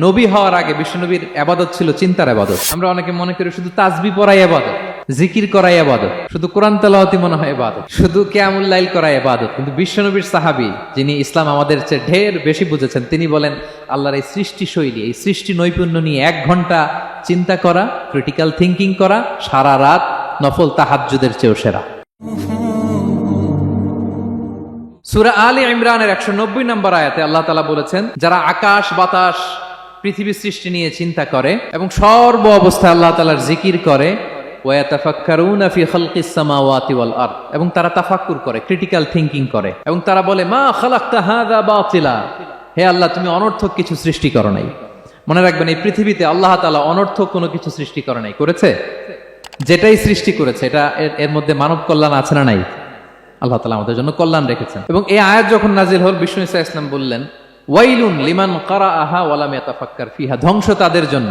নবী হওয়ার আগে বিশ্বনবীর ইবাদত ছিল চিন্তার ইবাদত। আমরা অনেকে মনে করি শুধু তাসবিহ পড়াই ইবাদত, জিকির করাই ইবাদত, শুধু কোরআন তেলাওয়াতই মনে হয় ইবাদত, শুধু কিয়ামুল লাইল করাই ইবাদত। কিন্তু বিশ্বনবীর সাহাবী, যিনি ইসলাম আমাদের চেয়ে ঢের বেশি বুঝেছেন, তিনি বলেন আল্লাহর এই সৃষ্টি শৈলী, এই সৃষ্টি নৈপুণ্য নিয়ে 1 ঘন্টা চিন্তা করা, ক্রিটিক্যাল থিঙ্কিং করা, সারা রাত নফল তাহাজ্জুদের চেয়েও সেরা। সূরা আলে ইমরানের 190 নম্বর আয়াতে আল্লাহ তাআলা বলেছেন, যারা আকাশ বাতাস পৃথিবী সৃষ্টি নিয়ে চিন্তা করে এবং সর্ব অবস্থায় আল্লাহ তাআলার জিকির করে, ওয়ায়াতাফাক্কারুনা ফি খালকিস সামাওয়াতি ওয়াল আরদ, এবং তারা তাফাক্কুর করে, ক্রিটিক্যাল থিঙ্কিং করে, এবং তারা বলে মা খালাকতা হাযা বাতিলা, হে আল্লাহ তুমি অনর্থক কিছু সৃষ্টি করো নাই। মনে রাখবেন, এই পৃথিবীতে আল্লাহ তাআলা অনর্থক কোনো কিছু সৃষ্টি করে নাই, করেছে? যেটাই সৃষ্টি করেছে এটা এর মধ্যে মানব কল্যাণ আছে না নাই? আল্লাহ তাআলা আমাদের জন্য কল্যাণ রেখেছেন। এবং এই আয়াত যখন নাজিল হল, বিষ্ণু ঈসা ইসলাম বললেন, ওয়াইলুন লিমান কারাআহা ওয়া লাম ইয়াতাফাক্কার ফিহা, ধ্বংস তাদের জন্য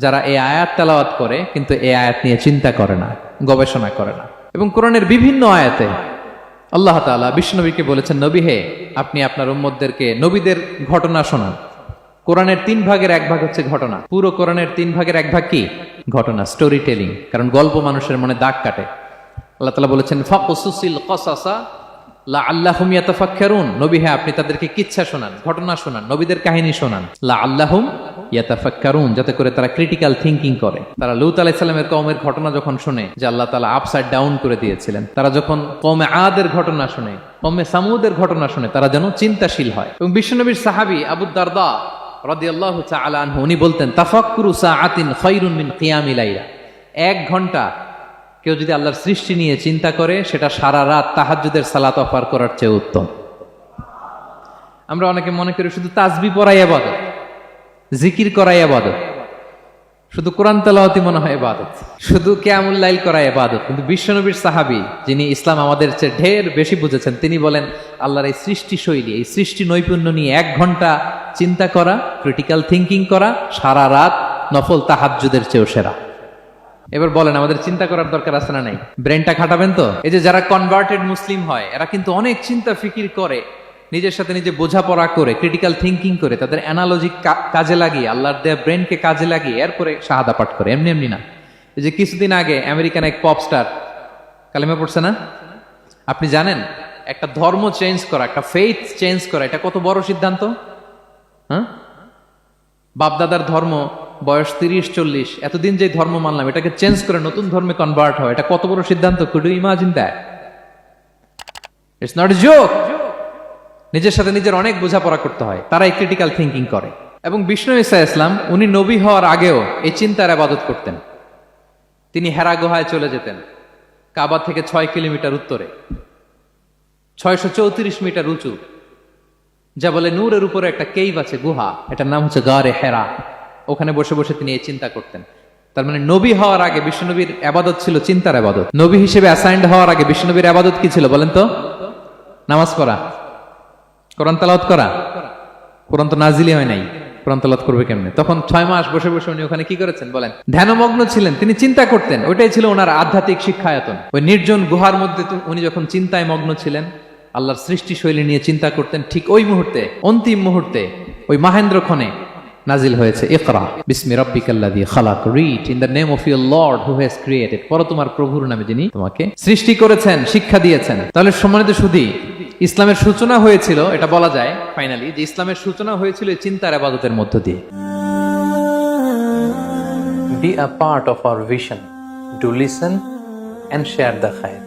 যারা এই আয়াত তেলাওয়াত করে কিন্তু এই আয়াত নিয়ে চিন্তা করে না, গবেষণা করে না। এবং কোরআনের বিভিন্ন আয়াতে আল্লাহ তাআলা বিষ্ণুনবীকে বলেছেন, নবী হে, আপনি আপনার উম্মতদেরকে নবীদের ঘটনা শোনান। কোরআনের 3 ভাগের 1 ভাগ হচ্ছে ঘটনা। পুরো কোরআনের 3 ভাগের 1 ভাগ কি? ঘটনা, স্টোরি টেলিং। কারণ গল্প মানুষের মনে দাগ কাটে। আল্লাহ তাআলা বলেছেন, ফাকুসুসিল কসাসা লাআল্লাহুম ইয়াতাফাক্কারুন, নবী হ্যাঁ আপনি তাদেরকে কিচ্ছা শোনান, ঘটনা শোনান, নবীদের কাহিনী শোনান, লাআল্লাহুম ইয়াতাফাক্কারুন, যাতে করে তারা ক্রিটিক্যাল থিঙ্কিং করে। তারা লূত আলাইহিস সালামের কওমের ঘটনা যখন শুনে যে আল্লাহ তাআলা আপসাইড ডাউন করে দিয়েছিলেন, তারা যখন কওমে আদের ঘটনা শুনে, কওমে সামুদের ঘটনা শুনে, তারা যেন চিন্তাশীল হয়। এবং বিশ্বনবীর সাহাবী আবু দারদা রাদিয়াল্লাহু তাআলা আনহু, উনি বলতেন, তাফাক্কুরু সাআতিন খায়রুন মিন কিয়ামিল লাইলা, 1 ঘন্টা কেউ যদি আল্লাহর সৃষ্টি নিয়ে চিন্তা করে, সেটা সারা রাত তাহাজ্জুদের সালাত অফার করার চেয়ে উত্তম। আমরা অনেকে মনে করি শুধু তাসবিহ পড়াই ইবাদত, জিকির করাই ইবাদত, শুধু কোরআন তেলাওয়াতই মনে হয় ইবাদত, শুধু কিয়ামুল লাইল করাই ইবাদত। কিন্তু বিশ্বনবীর সাহাবী, যিনি ইসলাম আমাদের চেয়ে ঢের বেশি বুঝেছেন, তিনি বলেন আল্লাহর এই সৃষ্টি শৈলী, এই সৃষ্টি নৈপুণ্য নিয়ে 1 ঘন্টা চিন্তা করা, ক্রিটিক্যাল থিঙ্কিং করা, সারা রাত নফল তাহাজ্জুদের চেয়েও সেরা। এবার বলেন, আমাদের চিন্তা করার দরকার আছে না নাই? ব্রেনটা খাটাবেন তো? এই যে যারা কনভার্টেড মুসলিম হয়, এরা কিন্তু অনেক চিন্তা ফিকির করে, নিজের সাথে নিজে বোঝাপড়া করে, ক্রিটিক্যাল থিঙ্কিং করে, তাদের অ্যানালজি কাজে লাগিয়ে, আল্লাহর দেয়া ব্রেনকে কাজে লাগিয়ে এরপরে শাহাদা পাঠ করে, এমনি এমনি না। এই যে কিছুদিন আগে আমেরিকান এক পপ স্টার কালেমা পড়ছে না? আপনি জানেন একটা ধর্ম চেঞ্জ করা, একটা ফেইথ চেঞ্জ করা, এটা কত বড় সিদ্ধান্ত? হ্যাঁ, বাপদাদার ধর্ম, বয়স 30-40, এতদিন যে ধর্ম মানলাম, এটাকে চেঞ্জ করে নতুন ধর্মে কনভার্ট হয়, এটা কত বড় সিদ্ধান্ত? Could you imagine that? It's not a joke. নিজের সাথে নিজের অনেক বোঝাপড়া করতে হয়, তারাই ক্রিটিক্যাল থিঙ্কিং করে। এবং বিষ্ণু ঈসা ইসলাম, উনি নবী হওয়ার আগেও এই চিন্তার ইবাদত করতেন। তিনি হেরা গুহায় চলে যেতেন, কাবা থেকে 6 কিলোমিটার উত্তরে, 634 মিটার উঁচু, যা বলে নূরের উপরে একটা কেইভ আছে, গুহা, এটার নাম হচ্ছে গারে হেরা। ওখানে বসে বসে তিনি এই চিন্তা করতেন। তার মানে নবী হওয়ার আগে বিশ্বনবীর ইবাদত ছিল চিন্তার ইবাদত। নবী হিসেবে অ্যাসাইন্ড হওয়ার আগে বিশ্বনবীর ইবাদত কি ছিল বলেন তো? নামাজ পড়া, কোরআন তেলাওয়াত করা। কোরআন তো নাজিলই হয় নাই, কোরআন তেলাওয়াত করবে কেমনে? তখন 6 মাস বসে বসে উনি ওখানে কি করেছেন বলেন? ধ্যানমগ্ন ছিলেন, তিনি চিন্তা করতেন। ওইটাই ছিল ওনার আধ্যাত্মিক শিক্ষায়তন। ওই নির্জন গুহার মধ্যে উনি যখন চিন্তায় মগ্ন ছিলেন, আল্লাহর সৃষ্টি শৈলী নিয়ে চিন্তা করতেন, ঠিক ওই মুহূর্তে, অন্তিম মুহূর্তে, ওই মাহেন্দ্রক্ষণে নাজিল হয়েছে ইকরা বিসমি রাব্বিকাল্লাযী খালাক, read in the name of your lord who has created, পড়ো তোমার প্রভুর নামে যিনি তোমাকে সৃষ্টি করেছেন, শিক্ষা দিয়েছেন। তাহলে সম্মানিত সুধী, ইসলামের সূচনা হয়েছিল, এটা বলা যায় ফাইনালি, যে ইসলামের সূচনা হয়েছিল এই চিন্তার ইবাদতের মধ্য দিয়ে। Be a part of our vision. Do listen and share the khair.